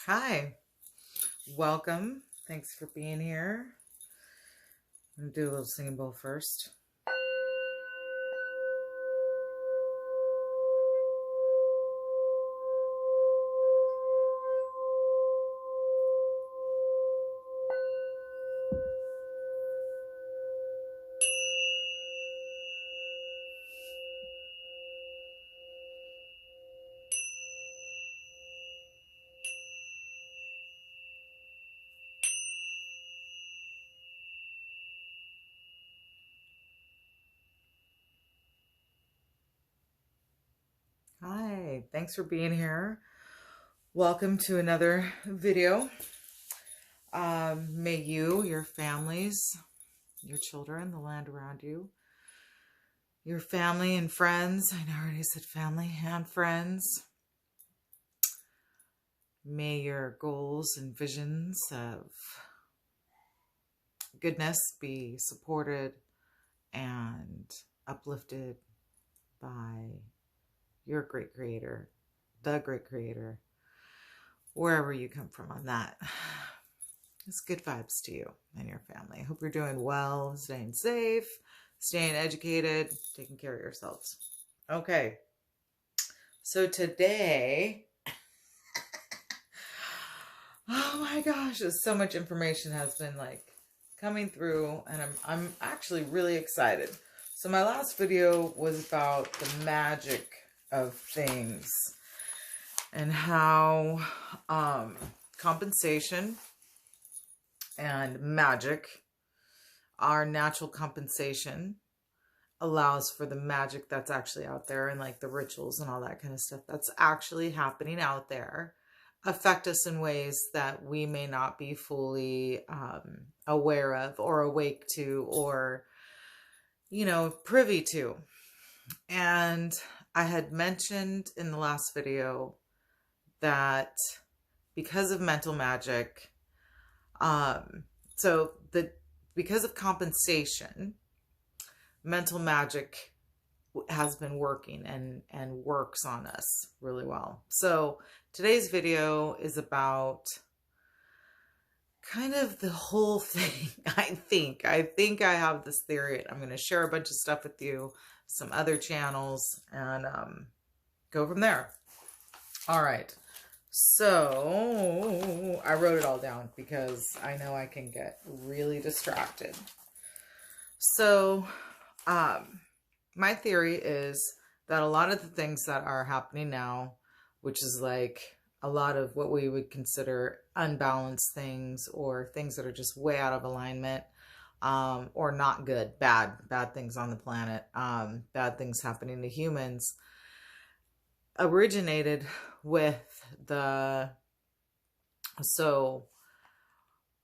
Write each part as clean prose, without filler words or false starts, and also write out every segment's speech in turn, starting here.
Hi, welcome. Thanks for being here. I'm going to do a little singing bowl first. Hi, thanks for being here. Welcome to another video. May you, your families, your children, the land around you, your family and friends, I already said family and friends, may your goals and visions of goodness be supported and uplifted by your great creator, the great creator, wherever you come from on that. It's good vibes to you and your family. I hope you're doing well, staying safe, staying educated, taking care of yourselves. Okay. So today, oh my gosh, so much information has been coming through, and I'm actually really excited. So my last video was about the magic of things and how compensation and magic, our natural compensation, allows for the magic that's actually out there, and like the rituals and all that kind of stuff that's actually happening out there affect us in ways that we may not be fully aware of or awake to or, privy to. And I had mentioned in the last video that because of mental magic, because of compensation, mental magic has been working and works on us really well. So today's video is about kind of the whole thing. I think I have this theory. I'm going to share a bunch of stuff with you, some other channels, and go from there. All right. So I wrote it all down because I know I can get really distracted. So my theory is that a lot of the things that are happening now, which is like a lot of what we would consider unbalanced things or things that are just way out of alignment, or not good, bad things on the planet, bad things happening to humans, originated with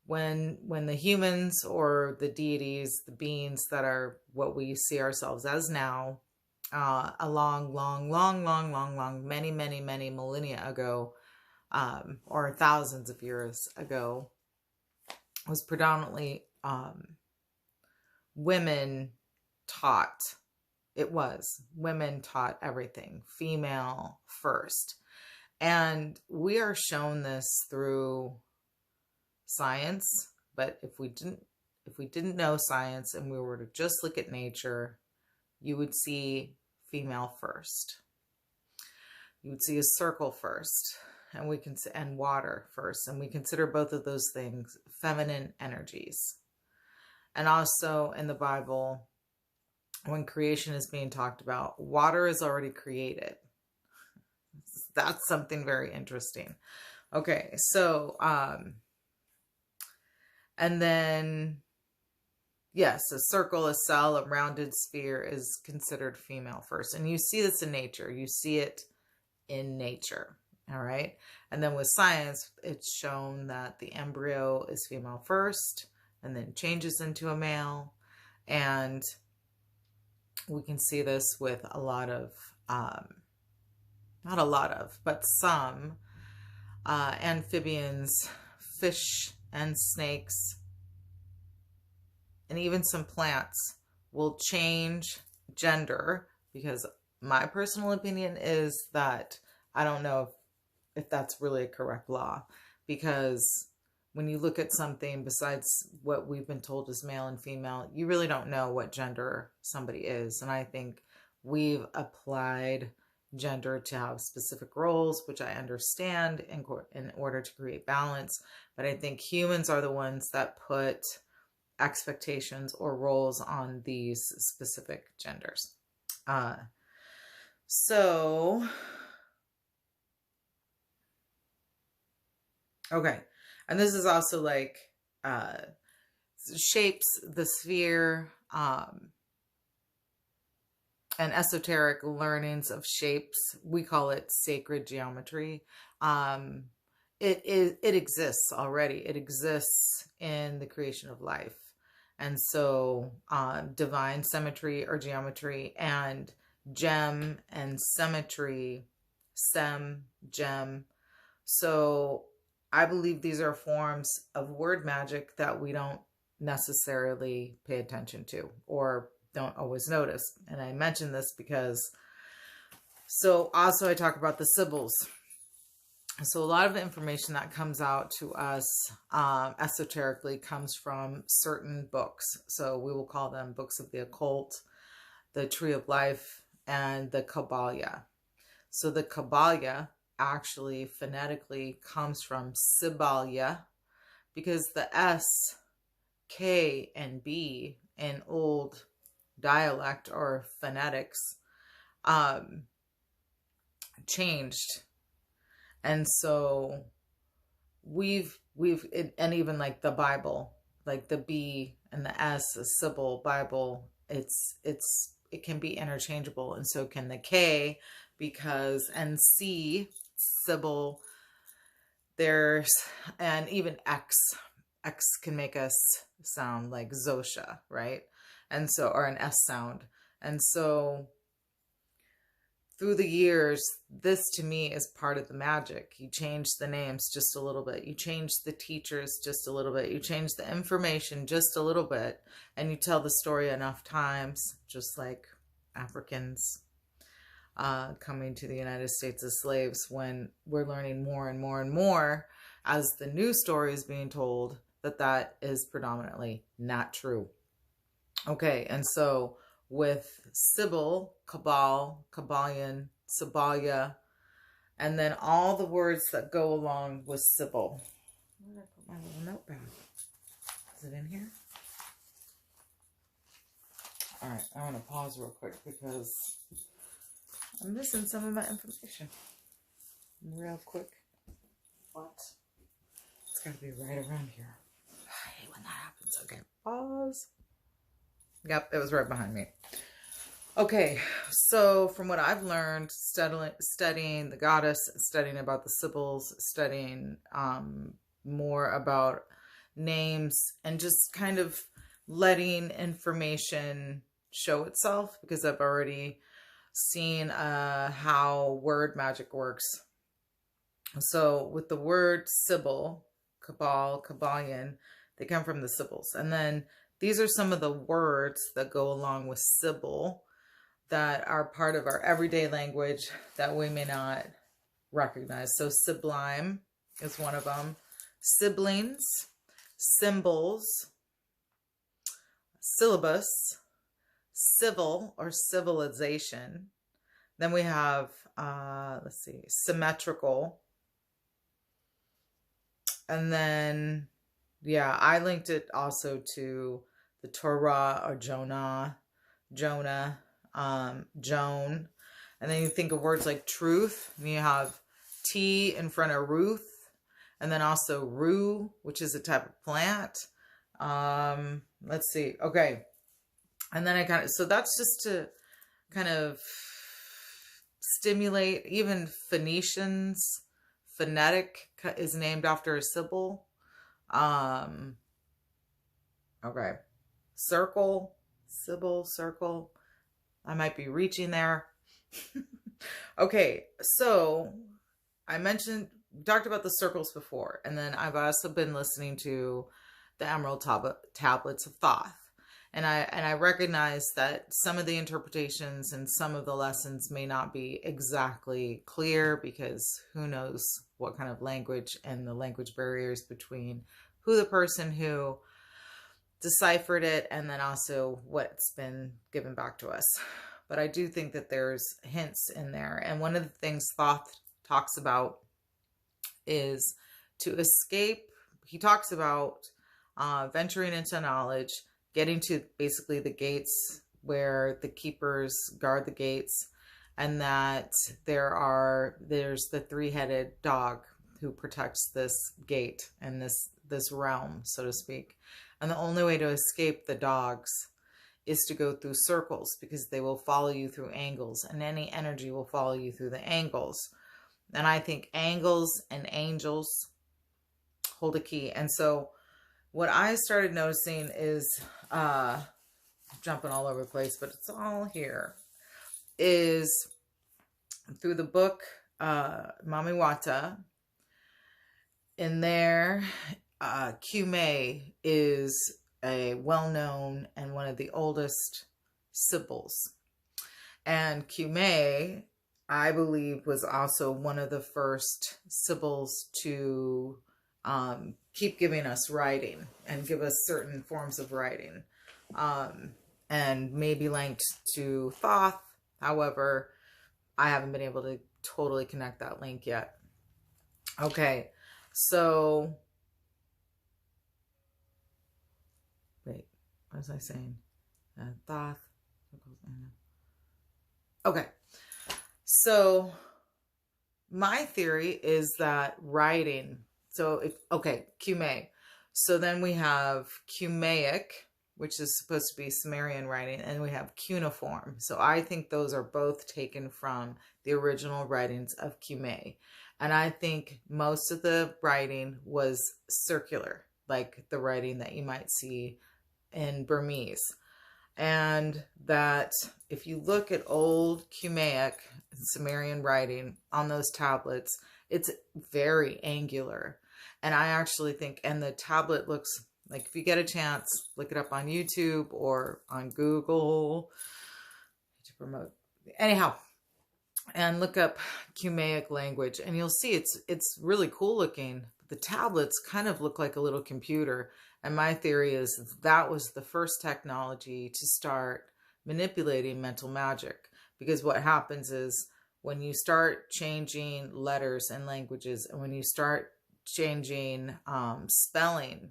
when the humans or the deities, the beings that are what we see ourselves as now, a long, many millennia ago, or thousands of years ago, was predominantly women taught. It was women taught everything, female first. And we are shown this through science, but if we didn't know science and we were to just look at nature, you would see female first. You would see a circle first, and water first, and we consider both of those things feminine energies. And also in the Bible, when creation is being talked about, water is already created. That's something very interesting. Okay, so and then yes, a circle, a cell, a rounded sphere is considered female first. And you see this in nature. You see it in nature. All right. And then with science, it's shown that the embryo is female first and then changes into a male. And we can see this with a lot of, not a lot of, but some amphibians, fish and snakes, and even some plants will change gender, because my personal opinion is that I don't know if that's really a correct law, because when you look at something besides what we've been told is male and female, you really don't know what gender somebody is. And I think we've applied gender to have specific roles, which I understand in order to create balance. But I think humans are the ones that put expectations or roles on these specific genders. Okay. And this is also like shapes, the sphere, and esoteric learnings of shapes. We call it sacred geometry. It exists already. It exists in the creation of life. And so divine symmetry or geometry and gem and symmetry, gem. So I believe these are forms of word magic that we don't necessarily pay attention to or don't always notice. And I mention this because, so also I talk about the Sibyls. So a lot of the information that comes out to us esoterically comes from certain books. So we will call them books of the occult, the Tree of Life, and the Kabbalah. So the Kabbalah actually phonetically comes from Sibyls, because the S, K, and B in old dialect or phonetics changed. And so we've and even like the Bible, like the B and the S, the Sibyl Bible, it can be interchangeable, and so can the K, because, and C, Sibyl, there's, and even X can make us sound like Zosha, right? And so, or an S sound. And so through the years, this to me is part of the magic. You change the names just a little bit. You change the teachers just a little bit. You change the information just a little bit. And you tell the story enough times, just like Africans coming to the United States as slaves, when we're learning more and more and more as the new story is being told that is predominantly not true. Okay, and so with Sibyl, Cabal, Kabbalion, Sabalia, and then all the words that go along with Sibyl. Where did I put my little notepad? Is it in here? All right, I want to pause real quick because I'm missing some of my information. Real quick. What? It's got to be right around here. I hate when that happens. Okay, pause. Yep, it was right behind me. Okay, so from what I've learned, studying the goddess, studying about the Sibyls, studying more about names, and just kind of letting information show itself, because I've already seen how word magic works. So with the word Sibyl, Cabal, Kabbalion, they come from the Sibyls. And then these are some of the words that go along with Sibyl that are part of our everyday language that we may not recognize. So sublime is one of them. Siblings, symbols, syllabus, civil or civilization. Then we have, let's see, symmetrical. And then, yeah, I linked it also to the Torah or Jonah, Joan. And then you think of words like truth, and you have T in front of Ruth, and then also rue, which is a type of plant. Let's see. Okay. And then so that's just to kind of stimulate. Even Phoenicians, phonetic is named after a Sibyl. Okay. Circle, Sibyl, circle. I might be reaching there. Okay, so I talked about the circles before, and then I've also been listening to the Emerald Tablets of Thoth. And I recognize that some of the interpretations and some of the lessons may not be exactly clear, because who knows what kind of language and the language barriers between who the person who deciphered it and then also what's been given back to us. But I do think that there's hints in there. And one of the things Thoth talks about is to escape. He talks about venturing into knowledge, getting to basically the gates where the keepers guard the gates, and that there's the three-headed dog who protects this gate and this realm, so to speak. And the only way to escape the dogs is to go through circles, because they will follow you through angles, and any energy will follow you through the angles. And I think angles and angels hold a key. And so what I started noticing is, jumping all over the place, but it's all here, is through the book, Mami Wata. In there, Kume is a well-known and one of the oldest Sibyls. And Kume, I believe, was also one of the first Sibyls to keep giving us writing and give us certain forms of writing, and maybe linked to Thoth. However, I haven't been able to totally connect that link yet. Okay, so wait, what was I saying? Thoth. Okay, so my theory is that writing, Kume. So then we have Kumaic, which is supposed to be Sumerian writing, and we have cuneiform. So I think those are both taken from the original writings of Kume. And I think most of the writing was circular, like the writing that you might see in Burmese. And that if you look at old Kumaic Sumerian writing on those tablets, it's very angular. And I actually think, and the tablet looks like, if you get a chance, look it up on YouTube or on Google to promote. Anyhow, and look up Kumaic language, and you'll see it's really cool looking. The tablets kind of look like a little computer. And my theory is that was the first technology to start manipulating mental magic. Because what happens is, when you start changing letters and languages, and when you start changing spelling,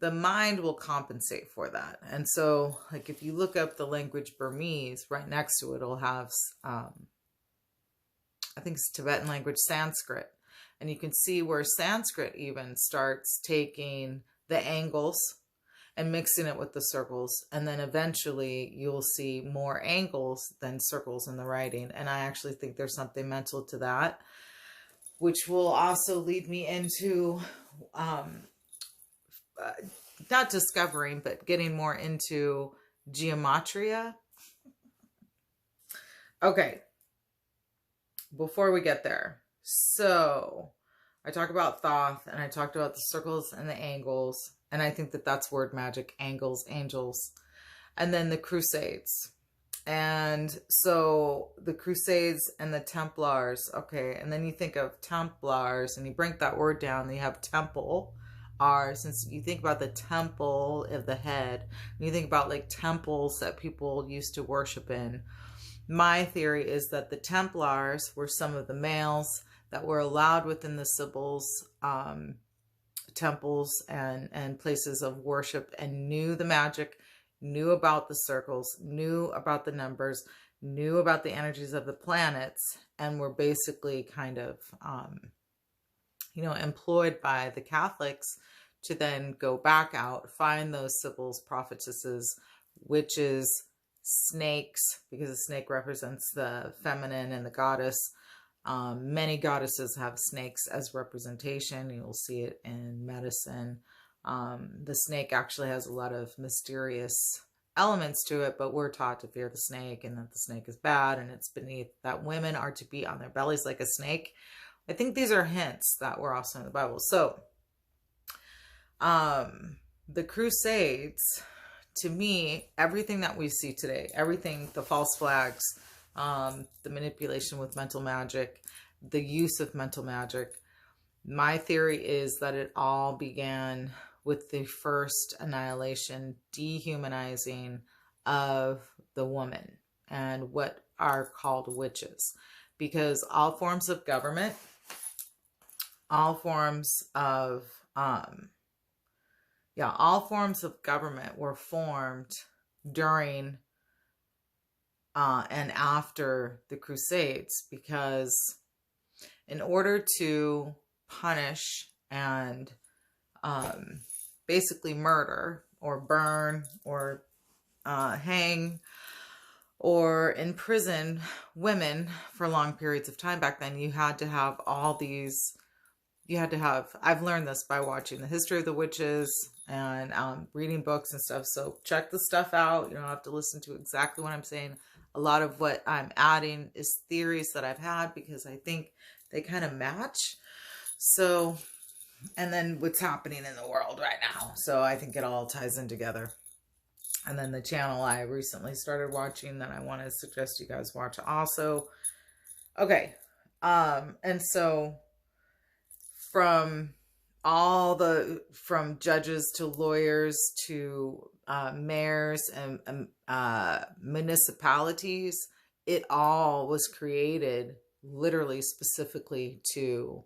the mind will compensate for that. And so, like, if you look up the language Burmese, right next to it, it'll have, I think it's Tibetan language, Sanskrit. And you can see where Sanskrit even starts taking the angles and mixing it with the circles. And then eventually you'll see more angles than circles in the writing. And I actually think there's something mental to that, which will also lead me into, not discovering, but getting more into gematria. Okay. Before we get there. So I talked about Thoth, and I talked about the circles and the angles. And I think that that's word magic, angles, angels. And then the Crusades. And so the Crusades and the Templars. Okay. And then you think of Templars, and you break that word down, and you have temple. Since you think about the temple of the head, and you think about like temples that people used to worship in. My theory is that the Templars were some of the males that were allowed within the Sibyls' temples and places of worship, and knew the magic, knew about the circles, knew about the numbers, knew about the energies of the planets, and were basically kind of, employed by the Catholics to then go back out, find those Sibyls, prophetesses, witches, snakes, because the snake represents the feminine and the goddess. Many goddesses have snakes as representation. You'll see it in medicine. The snake actually has a lot of mysterious elements to it, but we're taught to fear the snake, and that the snake is bad, and it's beneath that women are to be on their bellies like a snake. I think these are hints that were also in the Bible. So, the Crusades to me, everything that we see today, everything, the false flags, the manipulation with mental magic, the use of mental magic, my theory is that it all began with the first annihilation, dehumanizing of the woman and what are called witches. Because all forms of government, all forms of, all forms of government were formed during and after the Crusades, because in order to punish and basically murder or burn or hang or imprison women for long periods of time back then, you had to have all these, I've learned this by watching the history of the witches and reading books and stuff. So check the stuff out. You don't have to listen to exactly what I'm saying. A lot of what I'm adding is theories that I've had because I think they kind of match. So, and then what's happening in the world right now. So I think it all ties in together. And then the channel I recently started watching that I want to suggest you guys watch also. Okay. And so from judges to lawyers to mayors and municipalities, it all was created literally specifically to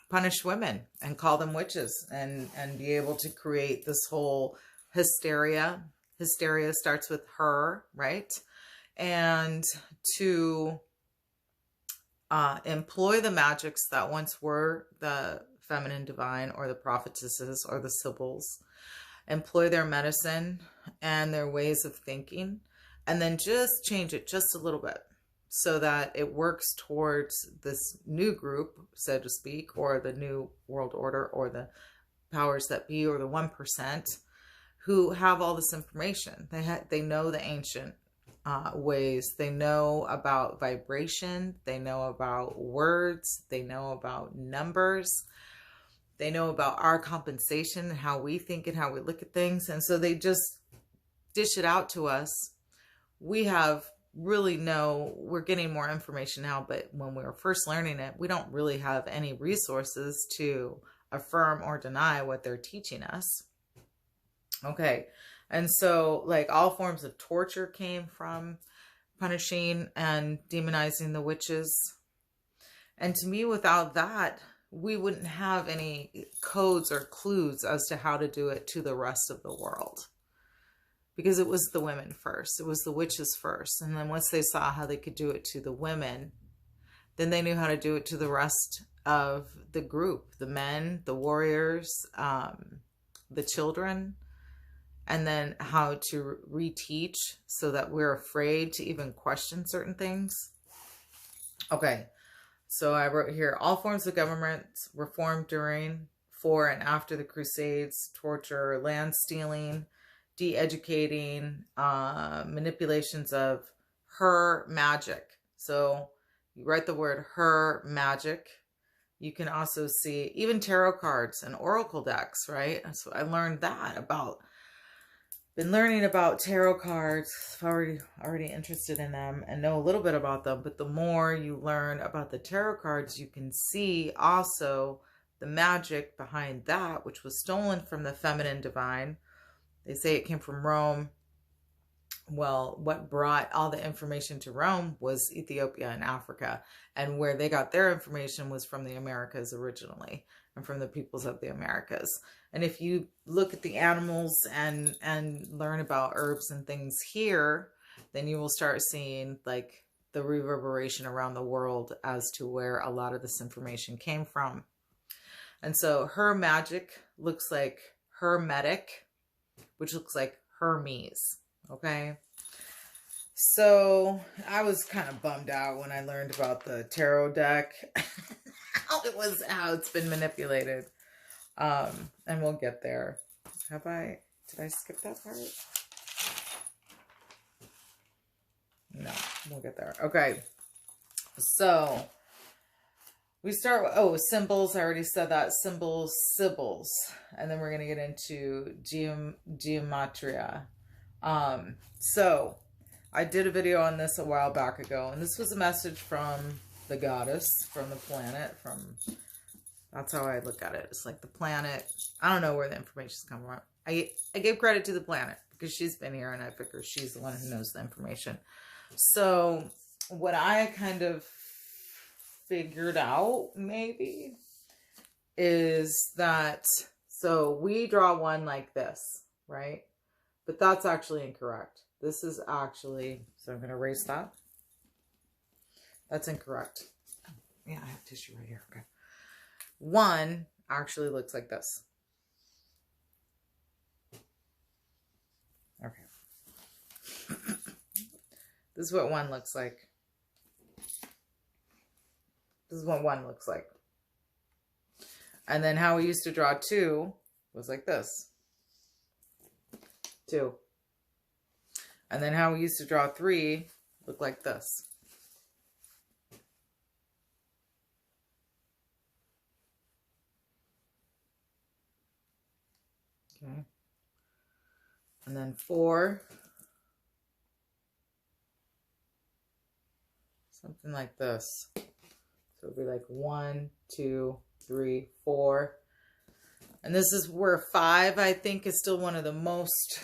punish women and call them witches and be able to create this whole hysteria. Hysteria starts with her, right? And to employ the magics that once were the feminine divine or the prophetesses or the Sibyls, employ their medicine and their ways of thinking, and then just change it just a little bit so that it works towards this new group, so to speak, or the new world order or the powers that be or the 1% who have all this information. They know the ancient ways. They know about vibration. They know about words. They know about numbers. They know about our compensation and how we think and how we look at things. And so they just dish it out to us. We have really we're getting more information now, but when we were first learning it, we don't really have any resources to affirm or deny what they're teaching us. Okay. And so like all forms of torture came from punishing and demonizing the witches. And to me, without that, we wouldn't have any codes or clues as to how to do it to the rest of the world. Because it was the women first. It was the witches first. And then once they saw how they could do it to the women, then they knew how to do it to the rest of the group. The men, the warriors, the children, and then how to reteach so that we're afraid to even question certain things. Okay, so I wrote here, all forms of government were formed during, for, and after the Crusades, torture, land stealing, de-educating, manipulations of her magic. So you write the word her magic. You can also see even tarot cards and oracle decks, right? So I learned that about, been learning about tarot cards, already interested in them and know a little bit about them. But the more you learn about the tarot cards, you can see also the magic behind that, which was stolen from the feminine divine. They say it came from Rome. Well, what brought all the information to Rome was Ethiopia and Africa. And where they got their information was from the Americas originally and from the peoples of the Americas. And if you look at the animals and learn about herbs and things here, then you will start seeing like the reverberation around the world as to where a lot of this information came from. And so her magic looks like hermetic, which looks like Hermes. Okay. So I was kind of bummed out when I learned about the tarot deck, how it's been manipulated. And we'll get there. Did I skip that part? No, we'll get there. Okay. So We start with, oh, symbols. I already said that. Symbols, Sibyls. And then we're going to get into gematria. So I did a video on this a while back ago, and this was a message from the goddess, from the planet, that's how I look at it. It's like the planet. I don't know where the information's coming from. I give credit to the planet because she's been here, and I figure she's the one who knows the information. So what I kind of figured out maybe is that, so we draw one like this, right? But that's actually incorrect. This is actually, so I'm going to erase that. That's incorrect. Oh, yeah, I have tissue right here. Okay. One actually looks like this. Okay. This is what one looks like. This is what one looks like. And then how we used to draw two was like this. Two. And then how we used to draw three looked like this. Okay. And then four. Something like this. So it'd be like 1, 2, 3, 4. And this is where 5, I think, is still one of the most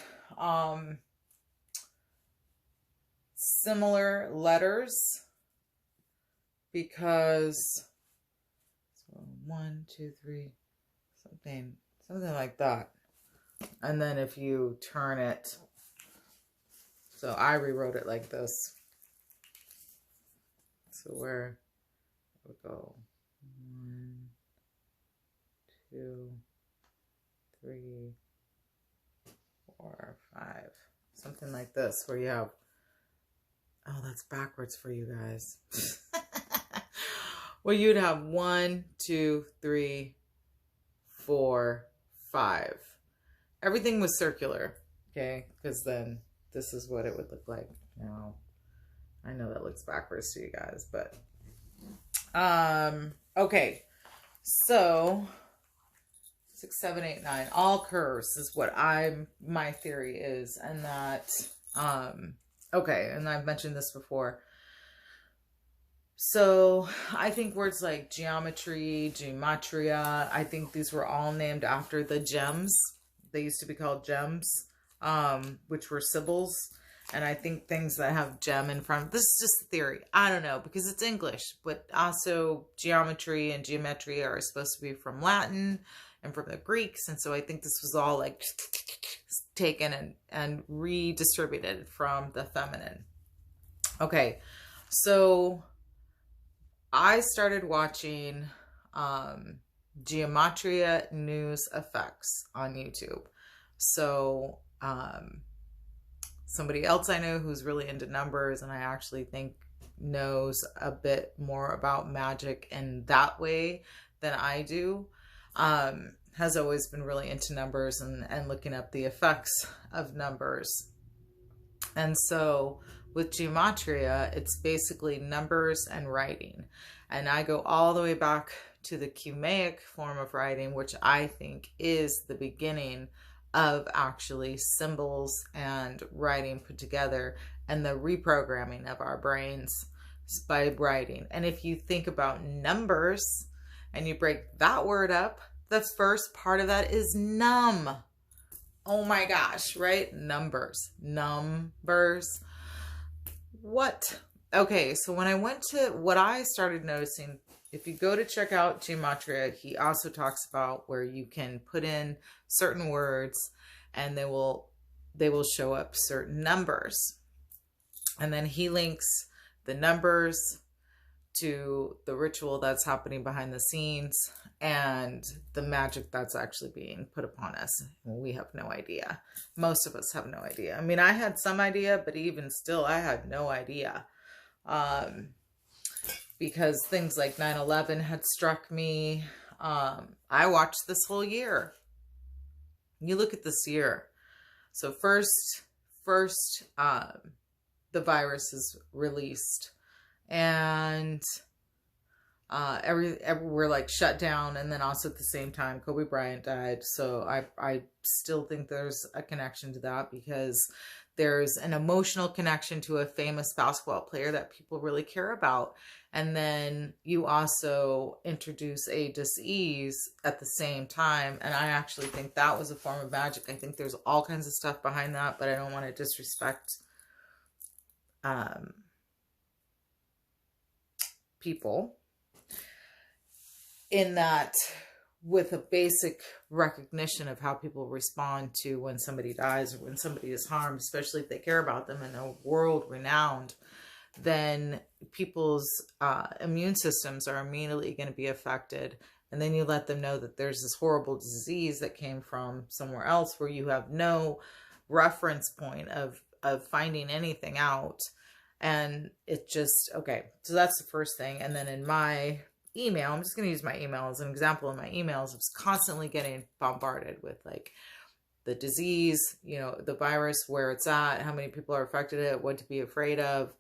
similar letters, because so 1, 2, 3, something like that. And then if you turn it, so I rewrote it like this. So where it would go 1, 2, 3, 4, 5, something like this, where you have, oh, that's backwards for you guys. Well, you'd have 1, 2, 3, 4, 5. Everything was circular, okay? Because then this is what it would look like. Now, I know that looks backwards to you guys, but okay. So 6, 7, 8, 9, all curves is what my theory is, and that okay, and I've mentioned this before. So I think words like geometry, gematria, I think these were all named after the gems. They used to be called gems, which were Sibyls. And I think things that have gem in front, this is just a theory. I don't know, because it's English, but also geometry and geometry are supposed to be from Latin and from the Greeks. And so I think this was all like taken and redistributed from the feminine. Okay, so I started watching Gematria News Effects on YouTube. So somebody else I know who's really into numbers, and I actually think knows a bit more about magic in that way than I do, has always been really into numbers and looking up the effects of numbers. And so with gematria, it's basically numbers and writing. And I go all the way back to the Cumaic form of writing, which I think is the beginning of actually symbols and writing put together, and the reprogramming of our brains by writing. And if you think about numbers and you break that word up, the first part of that is num. Oh my gosh, right? Numbers. What? Okay, so when I went to, what I started noticing, if you go to check out gematria, he also talks about where you can put in certain words and they will show up certain numbers. And then he links the numbers to the ritual that's happening behind the scenes and the magic that's actually being put upon us. We have no idea. Most of us have no idea. I mean, I had some idea, but even still, I had no idea. Because things like 9/11 had struck me. I watched this whole year. You look at this year. So first, the virus is released, and we're like shut down, and then also at the same time Kobe Bryant died. So I still think there's a connection to that, because there's an emotional connection to a famous basketball player that people really care about. And then you also introduce a disease at the same time, and I actually think that was a form of magic. I think there's all kinds of stuff behind that, but I don't want to disrespect people, in that, with a basic recognition of how people respond to when somebody dies or when somebody is harmed, especially if they care about them and are world renowned, then people's immune systems are immediately going to be affected. And then you let them know that there's this horrible disease that came from somewhere else, where you have no reference point of finding anything out. And it just, okay, so that's the first thing. And then in my email, I'm just going to use my email as an example. In my emails, I was constantly getting bombarded with like the disease, you know, the virus, where it's at, how many people are affected it, what to be afraid of.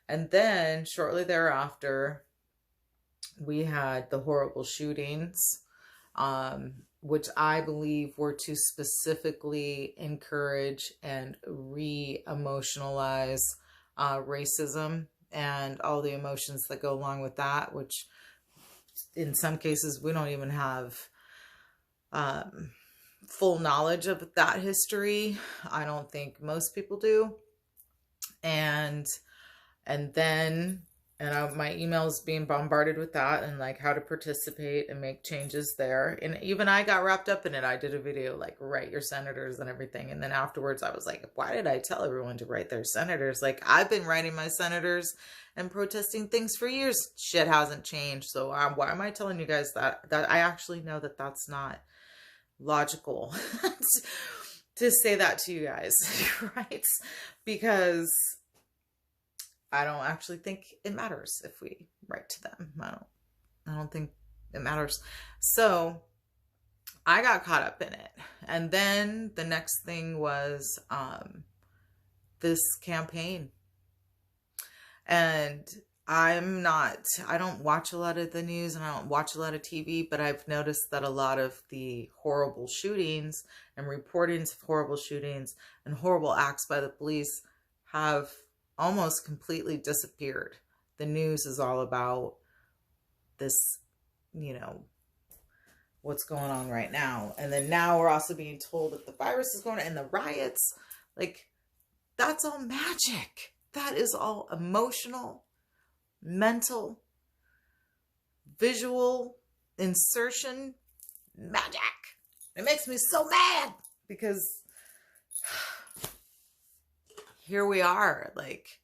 And then shortly thereafter, we had the horrible shootings, which I believe were to specifically encourage and re-emotionalize racism and all the emotions that go along with that, which in some cases we don't even have full knowledge of that history. I don't think most people do. And then my emails being bombarded with that, and like how to participate and make changes there. And even I got wrapped up in it. I did a video like, write your senators and everything. And then afterwards I was like, why did I tell everyone to write their senators? Like, I've been writing my senators and protesting things for years. Shit hasn't changed. So why am I telling you guys that I actually know that that's not logical to say that to you guys, right? Because I don't actually think it matters if we write to them. I don't think it matters. So I got caught up in it. And then the next thing was this campaign. And I don't watch a lot of the news, and I don't watch a lot of TV, but I've noticed that a lot of the horrible shootings and reportings of horrible shootings and horrible acts by the police have almost completely disappeared. The news is all about this, you know, what's going on right now. And then now we're also being told that the virus is going on, and the riots, like, that's all magic. That is all emotional, mental, visual insertion magic. It makes me so mad, because here we are, like,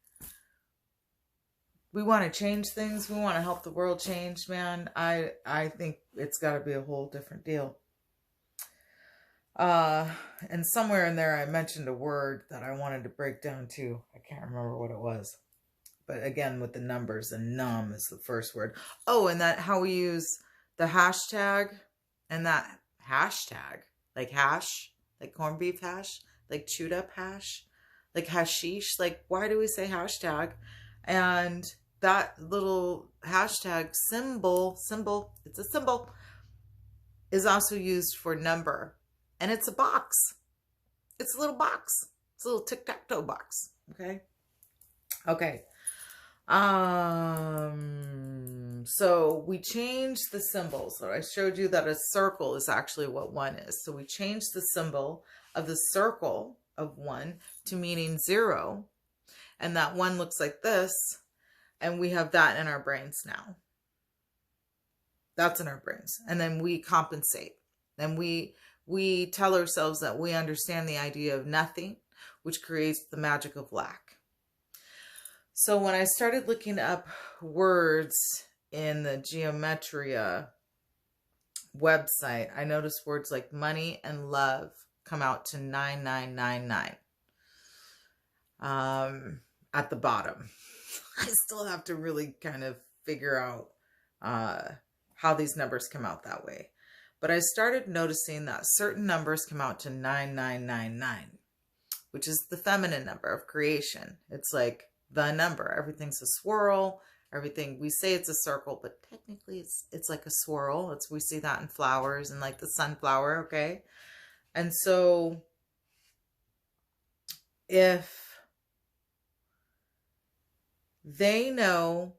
we want to change things. We want to help the world change, man. I think it's got to be a whole different deal. And somewhere in there, I mentioned a word that I wanted to break down too. I can't remember what it was. But again, with the numbers, and numb is the first word. Oh, and that how we use the hashtag, and that hashtag, like hash, like corned beef hash, like chewed up hash, like hashish. Like, why do we say hashtag? And that little hashtag symbol, it's a symbol, is also used for number. And it's a box. It's a little box. It's a little tic-tac-toe box. Okay. Okay. So we changed the symbol. So I showed you that a circle is actually what 1 is. So we changed the symbol of the circle of 1 to meaning 0. And that 1 looks like this. And we have that in our brains now. That's in our brains. And then we compensate. And we tell ourselves that we understand the idea of nothing, which creates the magic of lack. So when I started looking up words in the gematria website, I noticed words like money and love come out to 9999 at the bottom. I still have to really kind of figure out how these numbers come out that way. But I started noticing that certain numbers come out to 9999, which is the feminine number of creation. It's like the number. Everything's a swirl. everything. We say it's a circle, but technically it's like a swirl. We see that in flowers and like the sunflower, okay? And so if they know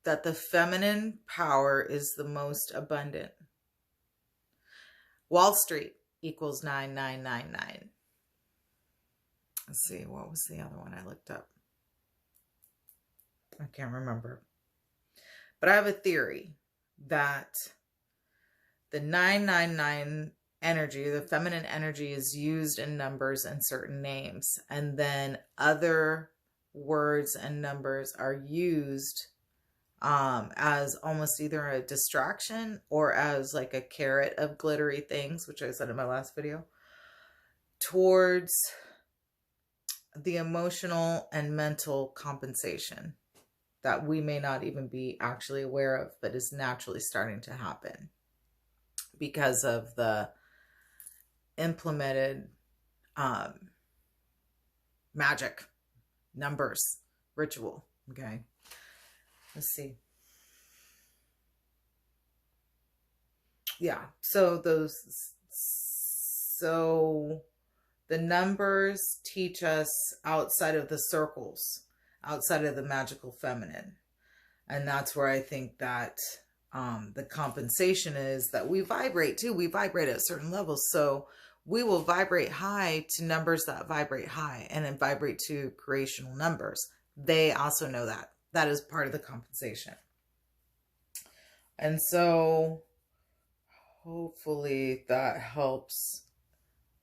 that the feminine power is the most abundant, Wall Street equals 9999. Let's see, what was the other one I looked up? I can't remember. But I have a theory that the 999 energy, the feminine energy, is used in numbers and certain names. And then other words and numbers are used as almost either a distraction or as like a carrot of glittery things, which I said in my last video, towards the emotional and mental compensation that we may not even be actually aware of, but is naturally starting to happen because of the implemented magic, numbers, ritual. Okay, let's see. Yeah, so the numbers teach us outside of the circles, outside of the magical feminine. And that's where I think that the compensation is that we vibrate too. We vibrate at certain levels. So we will vibrate high to numbers that vibrate high and then vibrate to creational numbers. They also know that. That is part of the compensation. And so hopefully that helps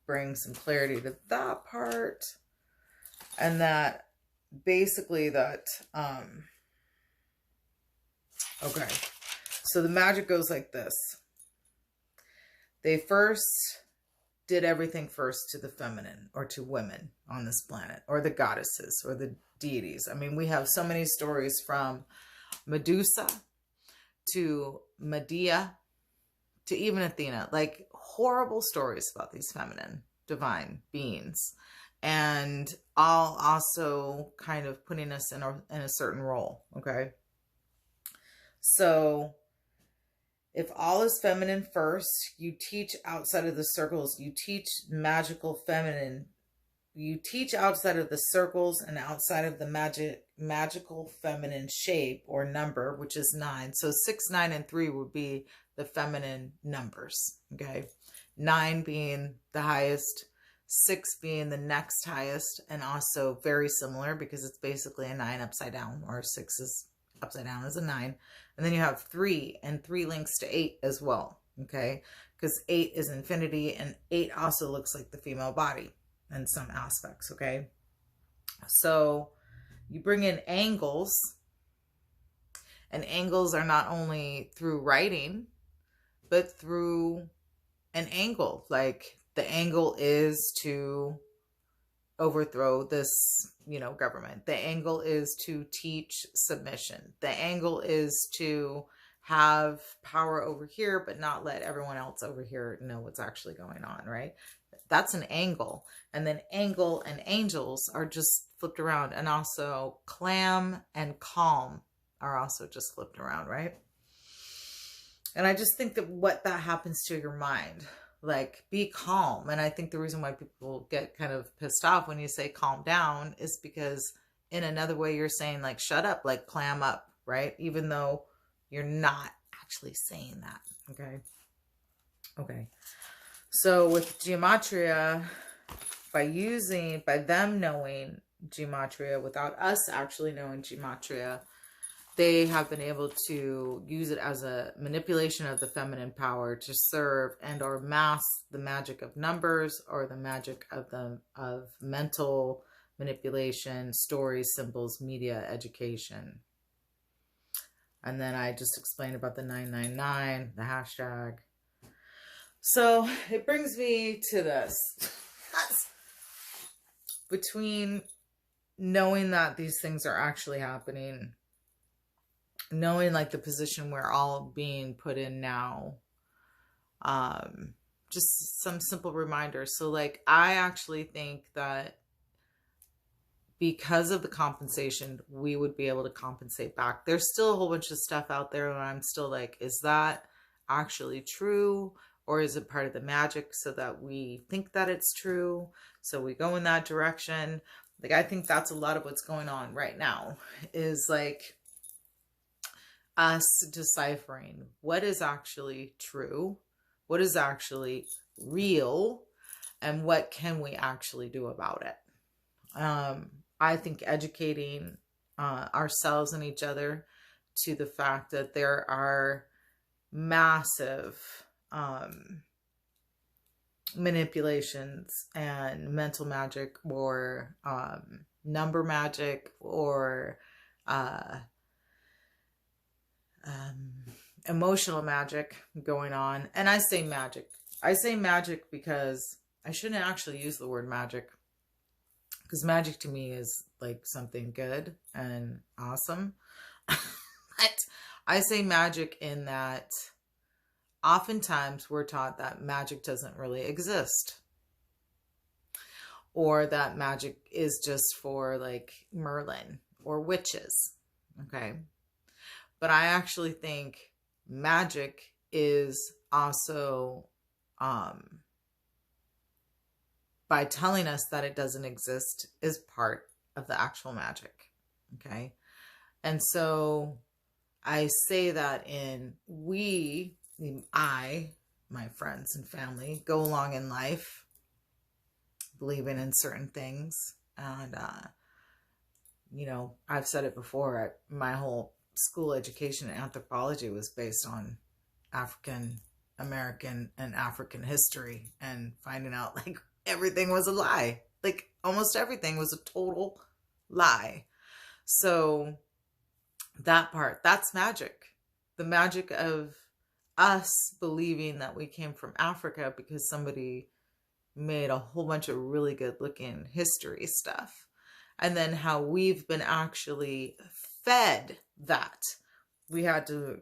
bring some clarity to that part. And that basically that, okay. So the magic goes like this. They first did everything first to the feminine or to women on this planet or the goddesses or the deities. I mean, we have so many stories from Medusa to Medea to even Athena, like horrible stories about these feminine divine beings, and all also kind of putting us in a certain role. Okay. So if all is feminine first, you teach outside of the circles, you teach magical feminine, you teach outside of the circles and outside of the magical feminine shape or number, which is 9. So 6, 9, and 3 would be the feminine numbers. Okay. 9 being the highest, 6 being the next highest, and also very similar because it's basically a 9 upside down, or 6 is upside down as a 9. And then you have 3, and 3 links to 8 as well. Okay. Because 8 is infinity, and 8 also looks like the female body in some aspects. Okay. So you bring in angles, and angles are not only through writing, but through an angle. Like the angle is to overthrow this, government. The angle is to teach submission. The angle is to have power over here, but not let everyone else over here know what's actually going on, right? That's an angle. And then angle and angels are just flipped around. And also clam and calm are also just flipped around, right? And I just think that what that happens to your mind, like be calm. And I think the reason why people get kind of pissed off when you say calm down is because in another way you're saying like shut up, like clam up, right? Even though you're not actually saying that. Okay. So with gematria, by them knowing gematria without us actually knowing gematria, they have been able to use it as a manipulation of the feminine power to serve and or mask the magic of numbers or the magic of mental manipulation, stories, symbols, media, education. And then I just explained about the 999, the hashtag. So it brings me to this. Between knowing that these things are actually happening, knowing like the position we're all being put in now, just some simple reminders. So like I actually think that because of the compensation, we would be able to compensate back. There's still a whole bunch of stuff out there and I'm still like, is that actually true? Or is it part of the magic so that we think that it's true? So we go in that direction. Like, I think that's a lot of what's going on right now, is like us deciphering what is actually true, what is actually real, and what can we actually do about it. I think educating ourselves and each other to the fact that there are massive manipulations and mental magic, or number magic, or emotional magic going on. And I say magic because I shouldn't actually use the word magic, because magic to me is like something good and awesome. But I say magic in that oftentimes we're taught that magic doesn't really exist, or that magic is just for like Merlin or witches. Okay. But I actually think magic is also, by telling us that it doesn't exist, is part of the actual magic. Okay. And so I say that my friends and family, go along in life believing in certain things. And, I've said it before, my whole school education in anthropology was based on African American and African history, and finding out like everything was a lie. Like almost everything was a total lie. So that part, that's magic. The magic of us believing that we came from Africa because somebody made a whole bunch of really good looking history stuff. And then how we've been actually fed that. We had to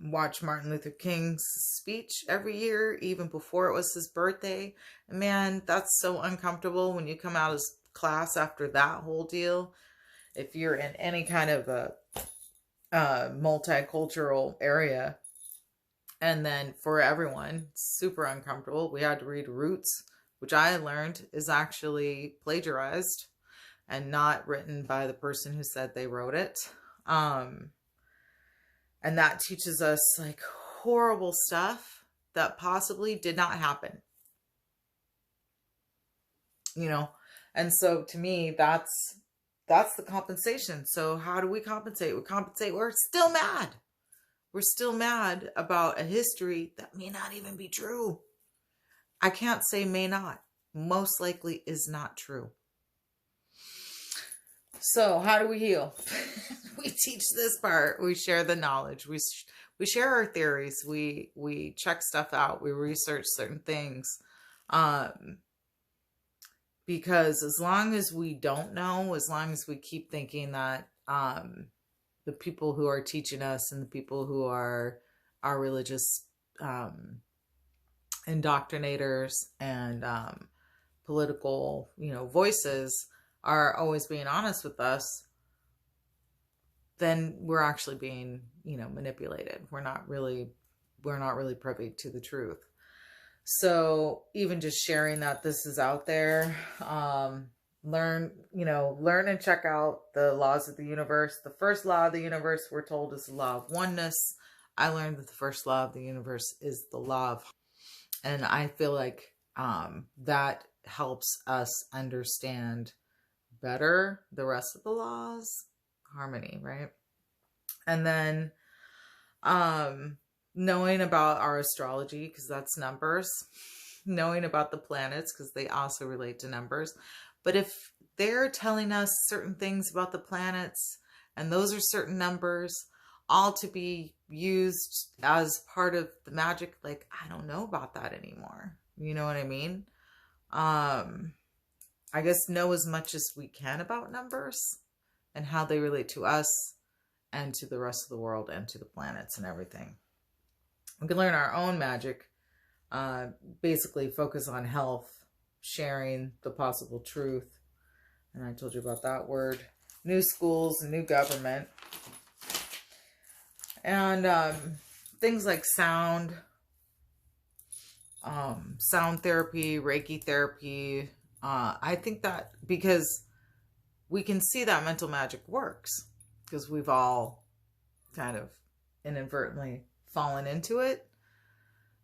watch Martin Luther King's speech every year, even before it was his birthday. And man, that's so uncomfortable when you come out of class after that whole deal. If you're in any kind of a multicultural area, and then for everyone, super uncomfortable. We had to read Roots, which I learned is actually plagiarized and not written by the person who said they wrote it. And that teaches us like horrible stuff that possibly did not happen. And so to me, that's the compensation. So how do we compensate? We compensate. We're still mad. We're still mad about a history that may not even be true. I can't say may not. Most likely is not true. So how do we heal? We teach this part. We share the knowledge. We share our theories. We check stuff out. We research certain things. Because as long as we don't know, as long as we keep thinking that the people who are teaching us and the people who are our religious indoctrinators and political, voices are always being honest with us, then we're actually being, manipulated. We're not really privy to the truth. So even just sharing that this is out there, learn and check out the laws of the universe. The first law of the universe, we're told, is the law of oneness. I learned that the first law of the universe is the law of, and I feel like that helps us understand better the rest of the laws. Harmony, right? And then knowing about our astrology, because that's numbers, knowing about the planets, because they also relate to numbers. But if they're telling us certain things about the planets, and those are certain numbers, all to be used as part of the magic, like, I don't know about that anymore. You know what I mean? I guess know as much as we can about numbers and how they relate to us and to the rest of the world and to the planets and everything. We can learn our own magic, basically focus on health, sharing the possible truth, And I told you about that word. New schools, new government. And things like sound therapy, Reiki therapy. I think that because we can see that mental magic works, because we've all kind of inadvertently fallen into it.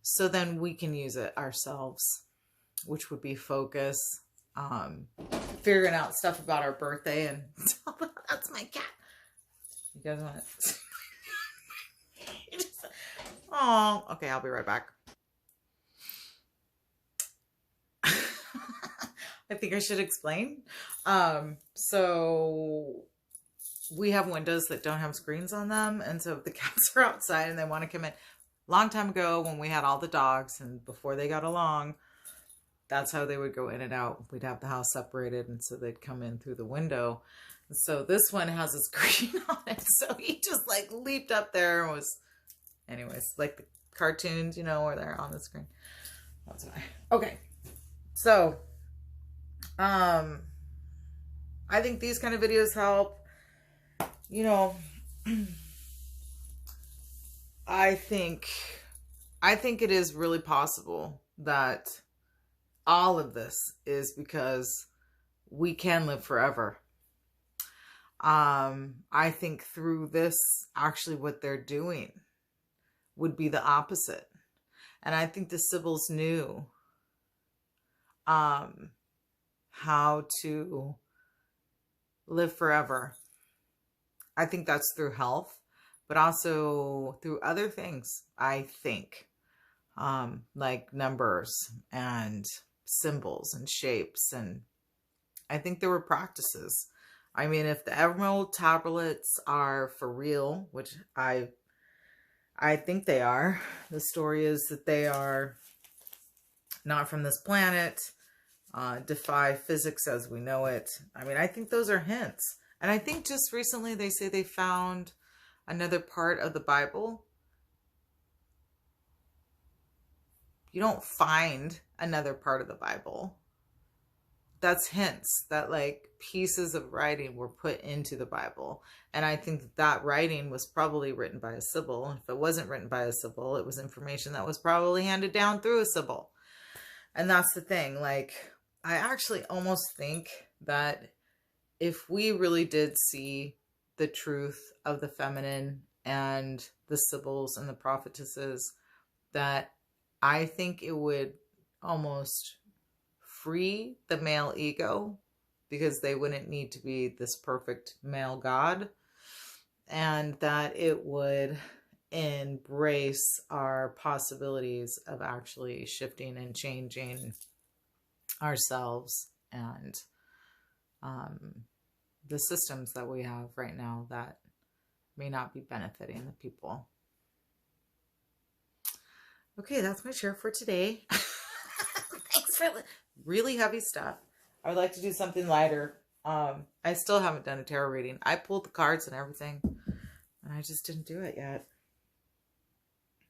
So then we can use it ourselves, which would be focus, figuring out stuff about our birthday. And that's my cat. You guys want it? Oh, okay, I'll be right back. I think I should explain. So we have windows that don't have screens on them. And so if the cats are outside and they want to come in, long time ago when we had all the dogs and before they got along, that's how they would go in and out. We'd have the house separated, and so they'd come in through the window. So this one has a screen on it. So he just like leaped up there and was, anyways, like the cartoons, you know, where they're on the screen. That's why. Okay. So, I think these kind of videos help. You know, I think it is really possible that all of this is because we can live forever. I think through this, actually what they're doing would be the opposite. And I think the Sibyls knew how to live forever. I think that's through health, but also through other things, I think, like numbers and symbols and shapes. And I think there were practices. I mean, if the emerald tablets are for real, which I think they are, the story is that they are not from this planet, defy physics as we know it. I mean, I think those are hints. And I think just recently they say they found another part of the Bible. You don't find another part of the Bible. That's hints that like pieces of writing were put into the Bible. And I think that writing was probably written by a Sibyl. If it wasn't written by a Sibyl, it was information that was probably handed down through a Sibyl. And that's the thing. Like, I actually almost think that if we really did see the truth of the feminine and the Sibyls and the prophetesses, that I think it would almost free the male ego, because they wouldn't need to be this perfect male god, and that it would embrace our possibilities of actually shifting and changing ourselves and the systems that we have right now that may not be benefiting the people. Okay, that's my share for today. Thanks for really heavy stuff. I would like to do something lighter. I still haven't done a tarot reading. I pulled the cards and everything, and I just didn't do it yet.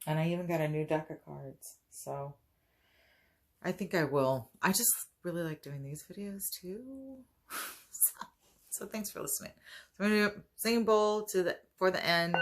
And I even got a new deck of cards, so I think I will. I just really like doing these videos too. So thanks for listening. So I'm going to do a singing bowl for the end.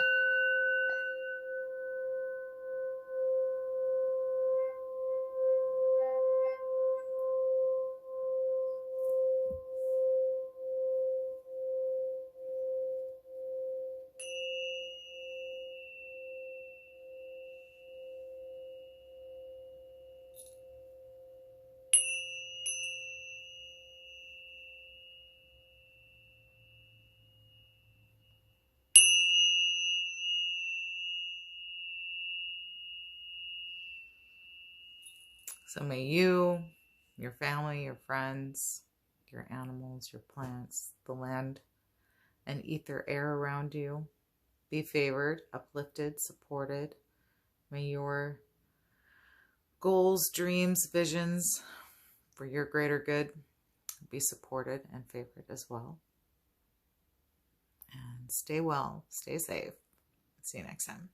So may you, your family, your friends, your animals, your plants, the land, and ether air around you be favored, uplifted, supported. May your goals, dreams, visions for your greater good be supported and favored as well. And stay well, stay safe. See you next time.